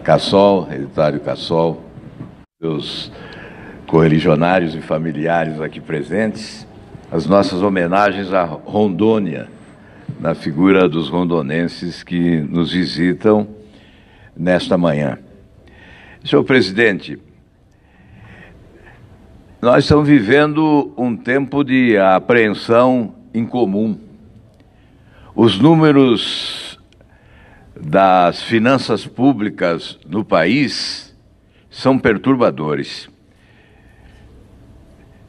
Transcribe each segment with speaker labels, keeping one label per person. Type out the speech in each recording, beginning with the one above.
Speaker 1: Cassol, Editário Cassol, seus correligionários e familiares aqui presentes, as nossas homenagens à Rondônia, na figura dos rondonenses que nos visitam nesta manhã. Senhor presidente, nós estamos vivendo um tempo de apreensão incomum. Os números das finanças públicas no país são perturbadores.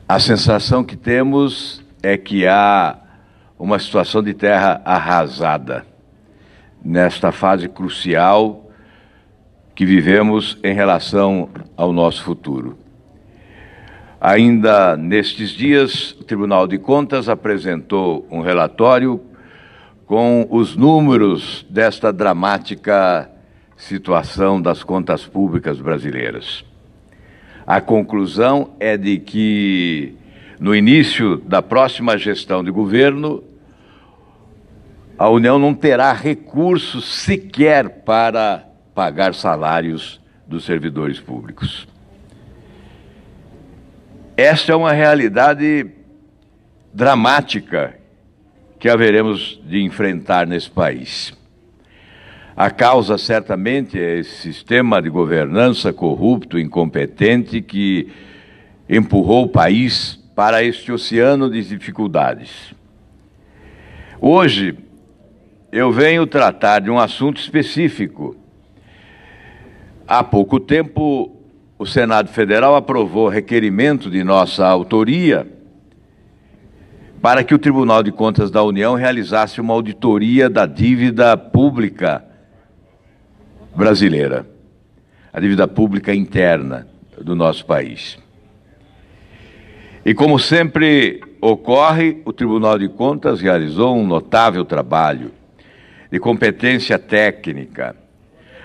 Speaker 1: A sensação que temos é que há uma situação de terra arrasada nesta fase crucial que vivemos em relação ao nosso futuro. Ainda nestes dias, o Tribunal de Contas apresentou um relatório com os números desta dramática situação das contas públicas brasileiras. A conclusão é de que, no início da próxima gestão de governo, a União não terá recursos sequer para pagar salários dos servidores públicos. Esta é uma realidade dramática que haveremos de enfrentar nesse país. A causa, certamente, é esse sistema de governança corrupto, incompetente, que empurrou o país para este oceano de dificuldades. Hoje, eu venho tratar de um assunto específico. Há pouco tempo, o Senado Federal aprovou requerimento de nossa autoria para que o Tribunal de Contas da União realizasse uma auditoria da dívida pública brasileira, a dívida pública interna do nosso país. E como sempre ocorre, o Tribunal de Contas realizou um notável trabalho de competência técnica.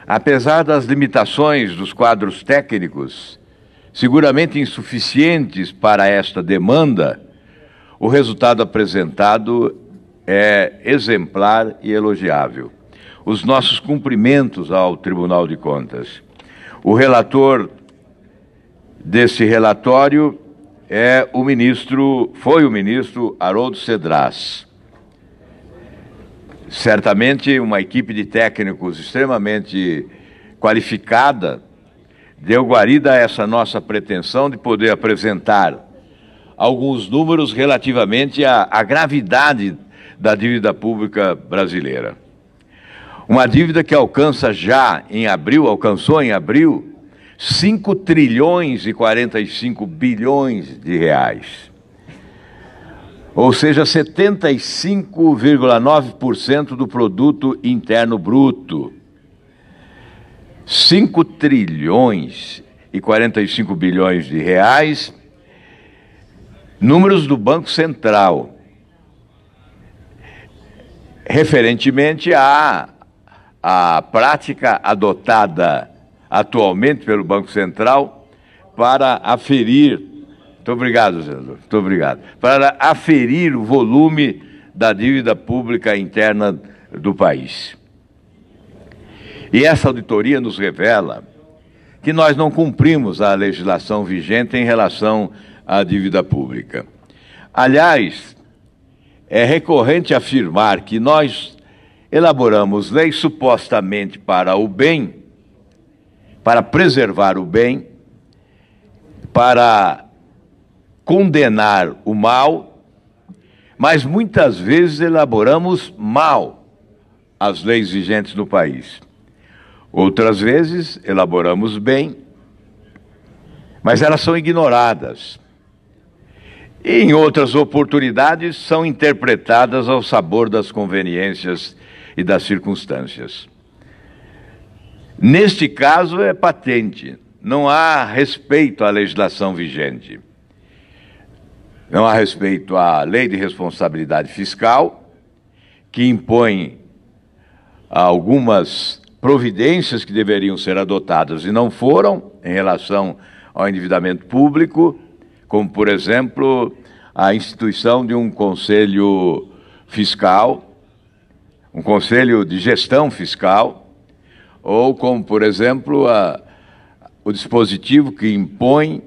Speaker 1: Apesar das limitações dos quadros técnicos, seguramente insuficientes para esta demanda, o resultado apresentado é exemplar e elogiável. Os nossos cumprimentos ao Tribunal de Contas. O relator desse relatório foi o ministro Haroldo Cedras. Certamente uma equipe de técnicos extremamente qualificada deu guarida a essa nossa pretensão de poder apresentar alguns números relativamente à gravidade da dívida pública brasileira. Uma dívida que alcançou em abril, 5 trilhões e 45 bilhões de reais. Ou seja, 75,9% do produto interno bruto. 5 trilhões e 45 bilhões de reais, números do Banco Central, referentemente à prática adotada atualmente pelo Banco Central para aferir. Muito obrigado, senador. Muito obrigado. Para aferir o volume da dívida pública interna do país. E essa auditoria nos revela que nós não cumprimos a legislação vigente em relação à dívida pública. Aliás, é recorrente afirmar que nós elaboramos leis supostamente para o bem, para preservar o bem, para condenar o mal, mas muitas vezes elaboramos mal as leis vigentes no país. Outras vezes elaboramos bem, mas elas são ignoradas. E em outras oportunidades são interpretadas ao sabor das conveniências e das circunstâncias. Neste caso é patente, não há respeito à legislação vigente. Não há respeito à Lei de Responsabilidade Fiscal, que impõe algumas providências que deveriam ser adotadas e não foram em relação ao endividamento público, como, por exemplo, a instituição de um conselho fiscal, um conselho de gestão fiscal, ou como, por exemplo, o dispositivo que impõe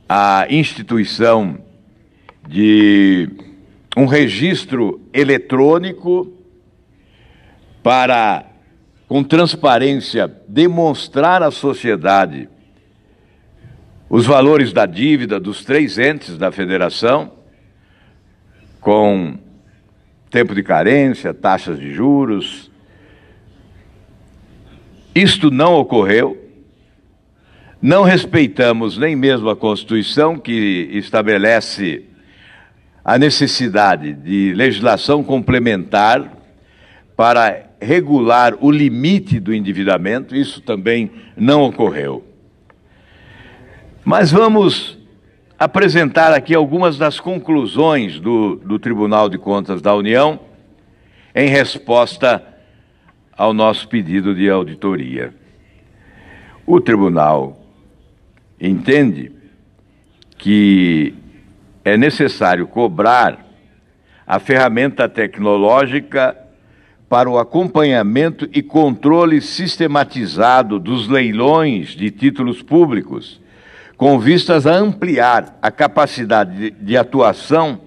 Speaker 1: a instituição de um registro eletrônico para, com transparência, demonstrar à sociedade os valores da dívida dos 3 entes da federação, com tempo de carência, taxas de juros. Isto não ocorreu. Não respeitamos nem mesmo a Constituição, que estabelece a necessidade de legislação complementar para regular o limite do endividamento. Isso também não ocorreu. Mas vamos apresentar aqui algumas das conclusões do Tribunal de Contas da União em resposta ao nosso pedido de auditoria. O Tribunal entende que é necessário cobrar a ferramenta tecnológica para o acompanhamento e controle sistematizado dos leilões de títulos públicos, com vistas a ampliar a capacidade de atuação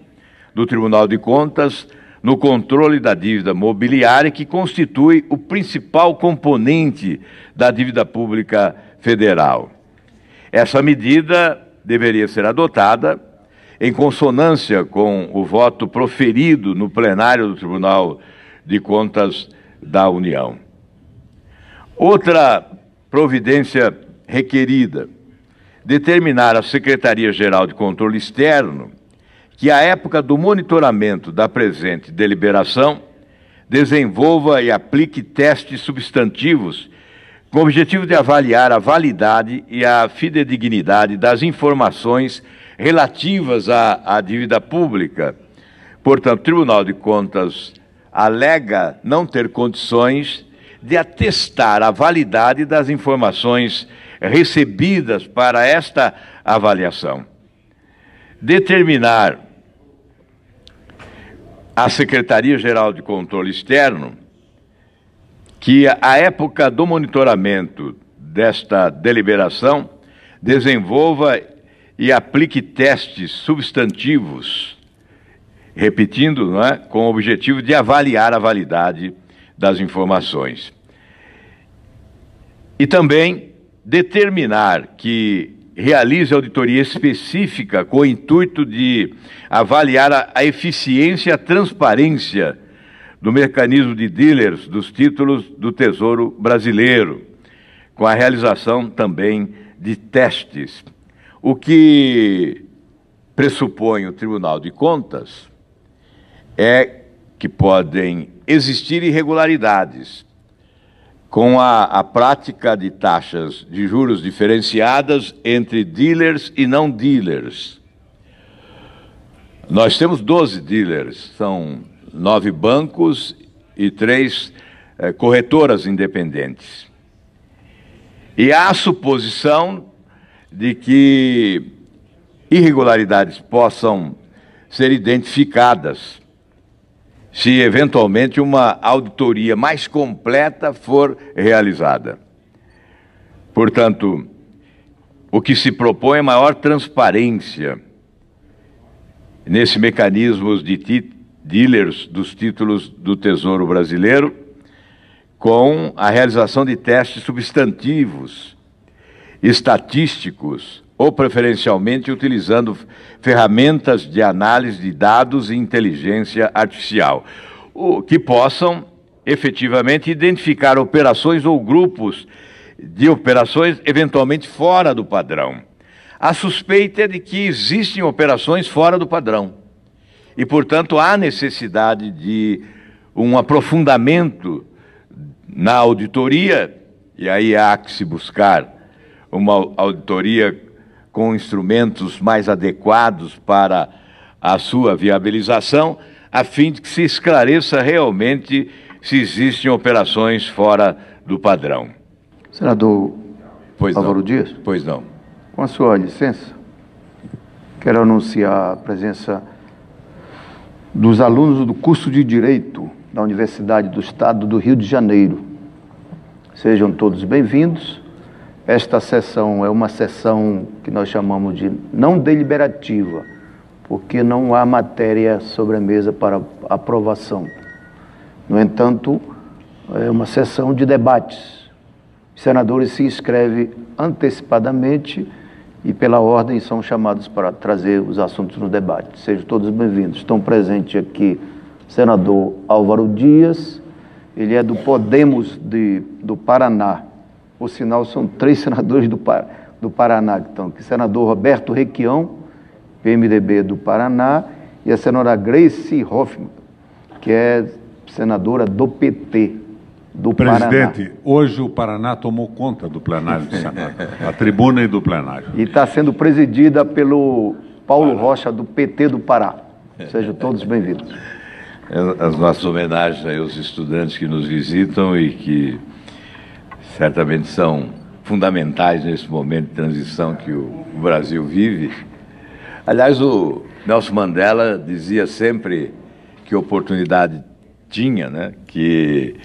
Speaker 1: do Tribunal de Contas no controle da dívida mobiliária, que constitui o principal componente da dívida pública federal. Essa medida deveria ser adotada em consonância com o voto proferido no plenário do Tribunal de Contas da União. Outra providência requerida: determinar à Secretaria-Geral de Controle Externo que, à época do monitoramento da presente deliberação, desenvolva e aplique testes substantivos com o objetivo de avaliar a validade e a fidedignidade das informações relativas à dívida pública. Portanto, o Tribunal de Contas alega não ter condições de atestar a validade das informações recebidas para esta avaliação. Determinar à Secretaria-Geral de Controle Externo que, à época do monitoramento desta deliberação, desenvolva e aplique testes substantivos, repetindo, não é, com o objetivo de avaliar a validade das informações. E também determinar que realize auditoria específica com o intuito de avaliar a eficiência e a transparência do mecanismo de dealers dos títulos do Tesouro Brasileiro, com a realização também de testes. O que pressupõe o Tribunal de Contas é que podem existir irregularidades com a prática de taxas de juros diferenciadas entre dealers e não dealers. Nós temos 12 dealers, são 9 bancos e 3 corretoras independentes. E há a suposição de que irregularidades possam ser identificadas se eventualmente uma auditoria mais completa for realizada. Portanto, o que se propõe é maior transparência nesse mecanismo de dealers dos títulos do Tesouro Brasileiro, com a realização de testes substantivos, estatísticos, ou preferencialmente utilizando ferramentas de análise de dados e inteligência artificial, que possam efetivamente identificar operações ou grupos de operações eventualmente fora do padrão. A suspeita é de que existem operações fora do padrão e, portanto, há necessidade de um aprofundamento na auditoria, e aí há que se buscar uma auditoria com instrumentos mais adequados para a sua viabilização, a fim de que se esclareça realmente se existem operações fora do padrão.
Speaker 2: Senador Álvaro Dias?
Speaker 1: Pois não.
Speaker 2: Com a sua licença, quero anunciar a presença dos alunos do curso de Direito da Universidade do Estado do Rio de Janeiro. Sejam todos bem-vindos. Esta sessão é uma sessão que nós chamamos de não deliberativa, porque não há matéria sobre a mesa para aprovação. No entanto, é uma sessão de debates. Os senadores se inscrevem antecipadamente e, pela ordem, são chamados para trazer os assuntos no debate. Sejam todos bem-vindos. Estão presentes aqui o senador Álvaro Dias, ele é do Podemos do Paraná. Por sinal, são 3 senadores do Paraná que estão aqui. O senador Roberto Requião, PMDB do Paraná, e a senadora Gleice Hoffmann, que é senadora do PT do Paraná.
Speaker 3: Presidente, hoje o Paraná tomou conta do plenário do Senado, a tribuna e do plenário.
Speaker 2: E está sendo presidida pelo Paulo Rocha, do PT do Pará. Sejam todos bem-vindos.
Speaker 1: As nossas homenagens aos estudantes que nos visitam e que certamente são fundamentais nesse momento de transição que o Brasil vive. Aliás, o Nelson Mandela dizia sempre que oportunidade tinha, né? Que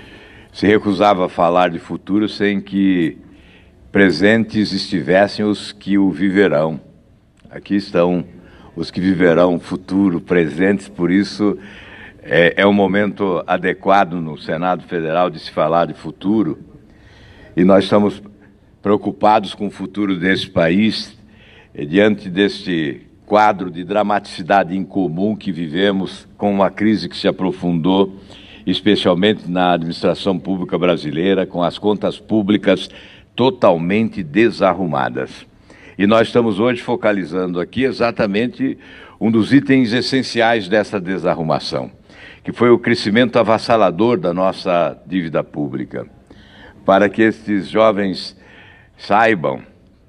Speaker 1: se recusava a falar de futuro sem que presentes estivessem os que o viverão. Aqui estão os que viverão o futuro, presentes, por isso é um momento adequado no Senado Federal de se falar de futuro. E nós estamos preocupados com o futuro desse país, diante deste quadro de dramaticidade incomum que vivemos, com uma crise que se aprofundou, especialmente na administração pública brasileira, com as contas públicas totalmente desarrumadas. E nós estamos hoje focalizando aqui exatamente um dos itens essenciais dessa desarrumação, que foi o crescimento avassalador da nossa dívida pública. Para que estes jovens saibam,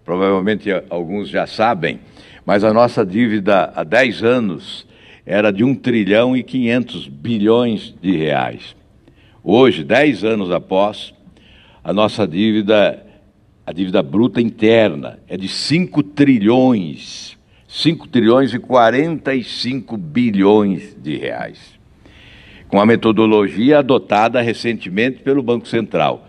Speaker 1: provavelmente alguns já sabem, mas a nossa dívida há 10 anos era de 1 trilhão e 500 bilhões de reais. Hoje, 10 anos após, a nossa dívida, a dívida bruta interna, é de 5 trilhões e 45 bilhões de reais. Com a metodologia adotada recentemente pelo Banco Central.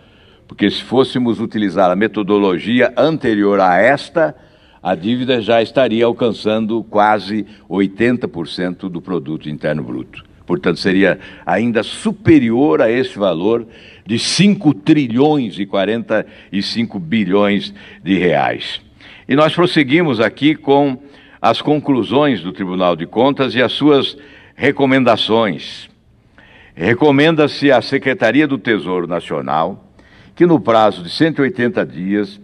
Speaker 1: Porque se fôssemos utilizar a metodologia anterior a esta, a dívida já estaria alcançando quase 80% do produto interno bruto. Portanto, seria ainda superior a esse valor de 5 trilhões e 45 bilhões de reais. E nós prosseguimos aqui com as conclusões do Tribunal de Contas e as suas recomendações. Recomenda-se à Secretaria do Tesouro Nacional que, no prazo de 180 dias,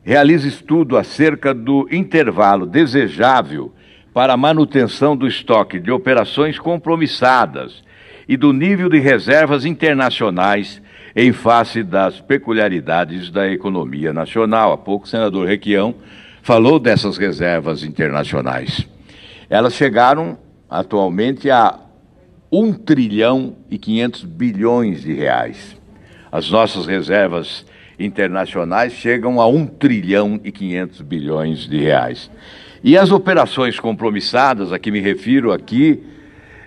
Speaker 1: realize estudo acerca do intervalo desejável para a manutenção do estoque de operações compromissadas e do nível de reservas internacionais em face das peculiaridades da economia nacional. Há pouco o senador Requião falou dessas reservas internacionais. Elas chegaram atualmente a 1 trilhão e 500 bilhões de reais. As nossas reservas internacionais chegam a 1 trilhão e 500 bilhões de reais. E as operações compromissadas, a que me refiro aqui,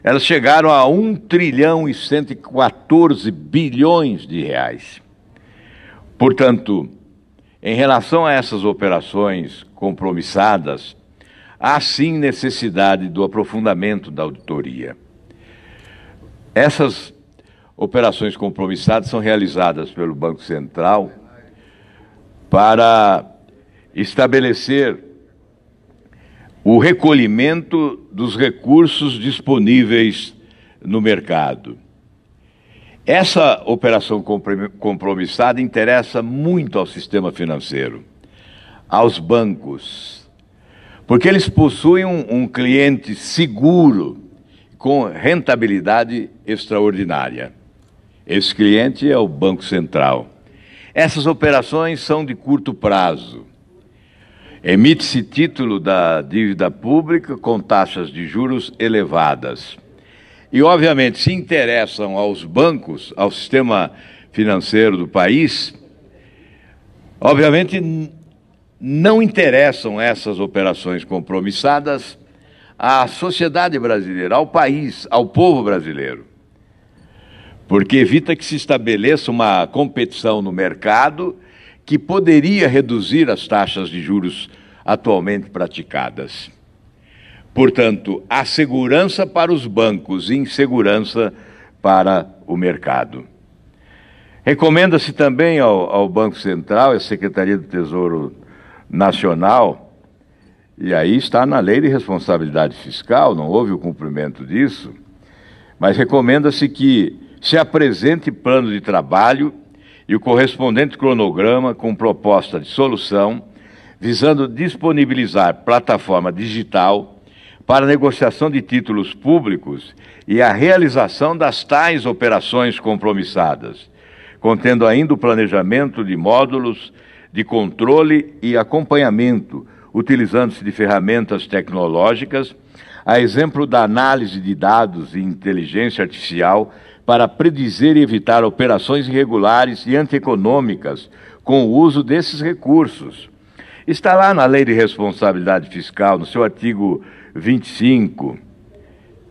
Speaker 1: elas chegaram a 1 trilhão e 114 bilhões de reais. Portanto, em relação a essas operações compromissadas, há sim necessidade do aprofundamento da auditoria. Essas operações compromissadas são realizadas pelo Banco Central para estabelecer o recolhimento dos recursos disponíveis no mercado. Essa operação compromissada interessa muito ao sistema financeiro, aos bancos, porque eles possuem um cliente seguro, com rentabilidade extraordinária. Esse cliente é o Banco Central. Essas operações são de curto prazo. Emite-se título da dívida pública com taxas de juros elevadas. E, obviamente, se interessam aos bancos, ao sistema financeiro do país, obviamente não interessam essas operações compromissadas à sociedade brasileira, ao país, ao povo brasileiro. porque evita que se estabeleça uma competição no mercado que poderia reduzir as taxas de juros atualmente praticadas. Portanto, há segurança para os bancos e insegurança para o mercado. Recomenda-se também ao Banco Central, à Secretaria do Tesouro Nacional, e aí está na Lei de Responsabilidade Fiscal, não houve o cumprimento disso, mas recomenda-se que se apresente plano de trabalho e o correspondente cronograma com proposta de solução, visando disponibilizar plataforma digital para negociação de títulos públicos e a realização das tais operações compromissadas, contendo ainda o planejamento de módulos de controle e acompanhamento, utilizando-se de ferramentas tecnológicas, a exemplo da análise de dados e inteligência artificial para predizer e evitar operações irregulares e antieconômicas com o uso desses recursos. Está lá na Lei de Responsabilidade Fiscal, no seu artigo 25.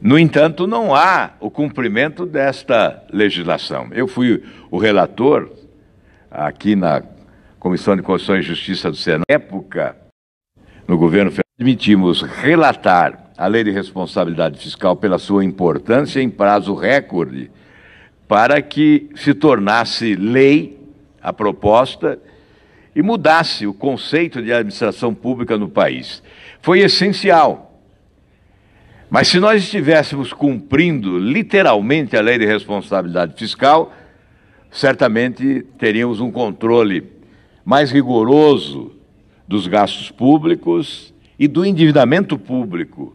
Speaker 1: No entanto, não há o cumprimento desta legislação. Eu fui o relator aqui na Comissão de Constituição e Justiça do Senado. Na época, no governo federal, admitimos relatar a Lei de Responsabilidade Fiscal pela sua importância em prazo recorde, para que se tornasse lei a proposta e mudasse o conceito de administração pública no país. Foi essencial. Mas se nós estivéssemos cumprindo literalmente a Lei de Responsabilidade Fiscal, certamente teríamos um controle mais rigoroso dos gastos públicos e do endividamento público,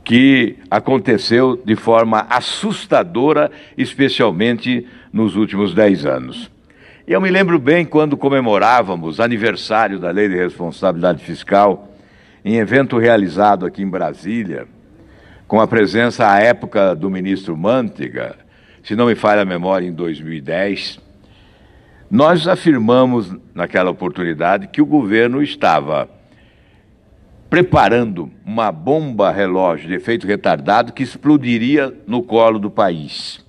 Speaker 1: que aconteceu de forma assustadora, especialmente nos últimos 10 anos. E eu me lembro bem quando comemorávamos aniversário da Lei de Responsabilidade Fiscal, em evento realizado aqui em Brasília, com a presença à época do ministro Mantega, se não me falha a memória, em 2010, nós afirmamos naquela oportunidade que o governo estava preparando uma bomba relógio de efeito retardado que explodiria no colo do país.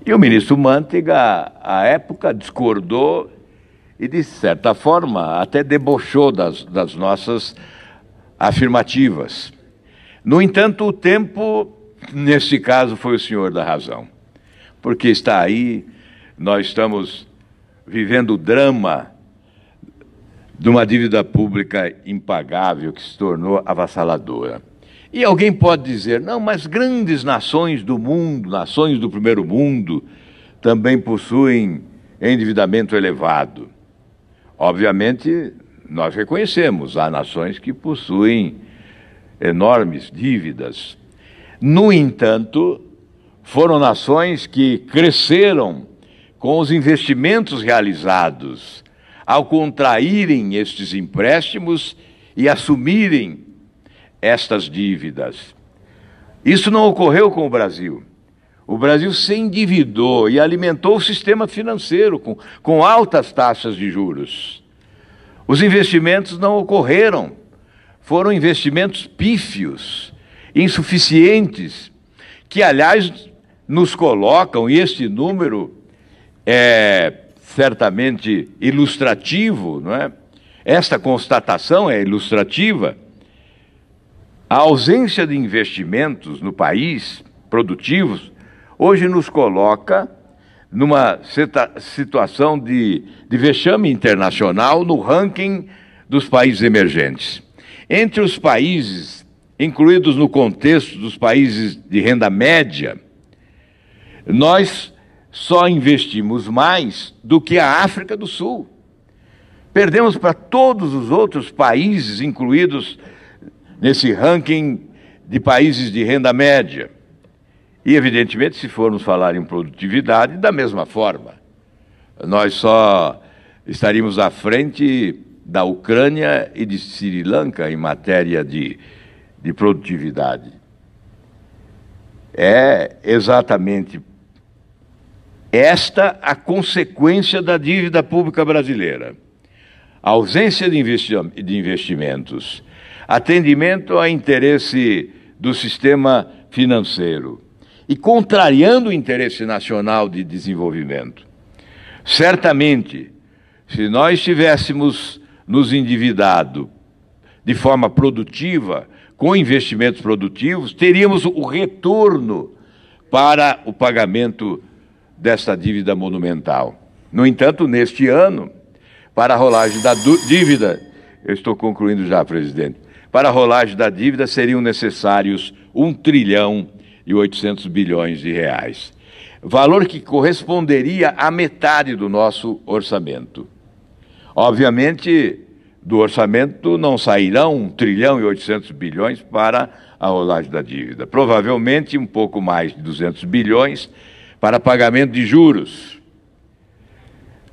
Speaker 1: E o ministro Mantega, à época, discordou e, de certa forma, até debochou das nossas afirmativas. No entanto, o tempo, nesse caso, foi o senhor da razão, porque está aí, nós estamos vivendo o drama de uma dívida pública impagável que se tornou avassaladora. E alguém pode dizer, não, mas grandes nações do mundo, nações do primeiro mundo, também possuem endividamento elevado. Obviamente, nós reconhecemos, há nações que possuem enormes dívidas. No entanto, foram nações que cresceram com os investimentos realizados ao contraírem estes empréstimos e assumirem estas dívidas. Isso não ocorreu com o Brasil. O Brasil se endividou e alimentou o sistema financeiro com altas taxas de juros. Os investimentos não ocorreram. Foram investimentos pífios, insuficientes, que, aliás, nos colocam, e este número é certamente ilustrativo, não é? Esta constatação é ilustrativa. A ausência de investimentos no país, produtivos, hoje nos coloca numa situação de vexame internacional no ranking dos países emergentes. Entre os países incluídos no contexto dos países de renda média, nós só investimos mais do que a África do Sul. Perdemos para todos os outros países incluídos nesse ranking de países de renda média. E, evidentemente, se formos falar em produtividade, da mesma forma. Nós só estaríamos à frente da Ucrânia e de Sri Lanka em matéria de produtividade. É exatamente esta a consequência da dívida pública brasileira. A ausência de investimentos, atendimento a interesse do sistema financeiro e contrariando o interesse nacional de desenvolvimento. Certamente, se nós tivéssemos nos endividado de forma produtiva, com investimentos produtivos, teríamos o retorno para o pagamento dessa dívida monumental. No entanto, neste ano, para a rolagem da dívida, eu estou concluindo já, presidente, para a rolagem da dívida seriam necessários 1 trilhão e 800 bilhões de reais, valor que corresponderia à metade do nosso orçamento. Obviamente, do orçamento não sairão 1 trilhão e 800 bilhões para a rolagem da dívida. Provavelmente um pouco mais de 200 bilhões para pagamento de juros.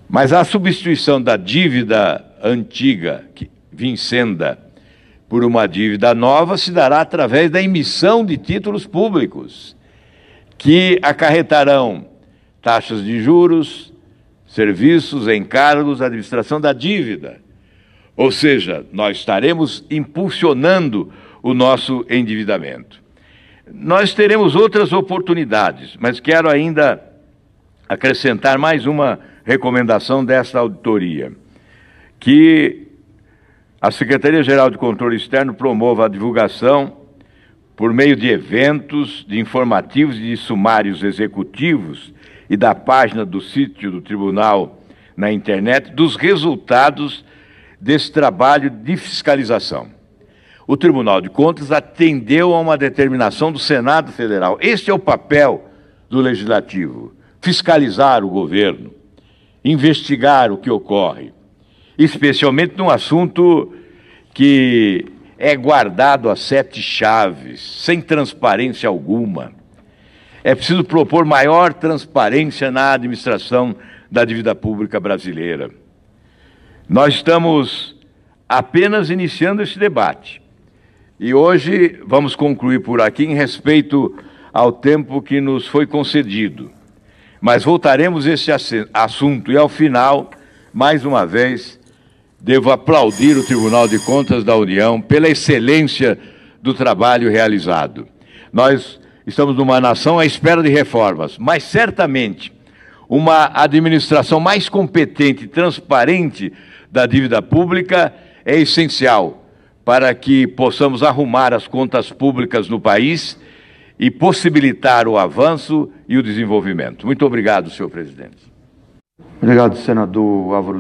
Speaker 1: Mas a substituição da dívida antiga, vincenda, por uma dívida nova se dará através da emissão de títulos públicos, que acarretarão taxas de juros, serviços, encargos, administração da dívida. Ou seja, nós estaremos impulsionando o nosso endividamento. Nós teremos outras oportunidades, mas quero ainda acrescentar mais uma recomendação desta auditoria, que a Secretaria-Geral de Controle Externo promova a divulgação, por meio de eventos, de informativos e de sumários executivos e da página do sítio do Tribunal na internet, dos resultados desse trabalho de fiscalização. O Tribunal de Contas atendeu a uma determinação do Senado Federal. Este é o papel do Legislativo: fiscalizar o governo, investigar o que ocorre, especialmente num assunto que é guardado a 7 chaves, sem transparência alguma. É preciso propor maior transparência na administração da dívida pública brasileira. Nós estamos apenas iniciando esse debate e hoje vamos concluir por aqui em respeito ao tempo que nos foi concedido. Mas voltaremos a esse assunto e, ao final, mais uma vez, devo aplaudir o Tribunal de Contas da União pela excelência do trabalho realizado. Nós estamos numa nação à espera de reformas, mas certamente uma administração mais competente e transparente da dívida pública é essencial para que possamos arrumar as contas públicas no país e possibilitar o avanço e o desenvolvimento. Muito obrigado, senhor presidente.
Speaker 2: Obrigado, senador Álvaro.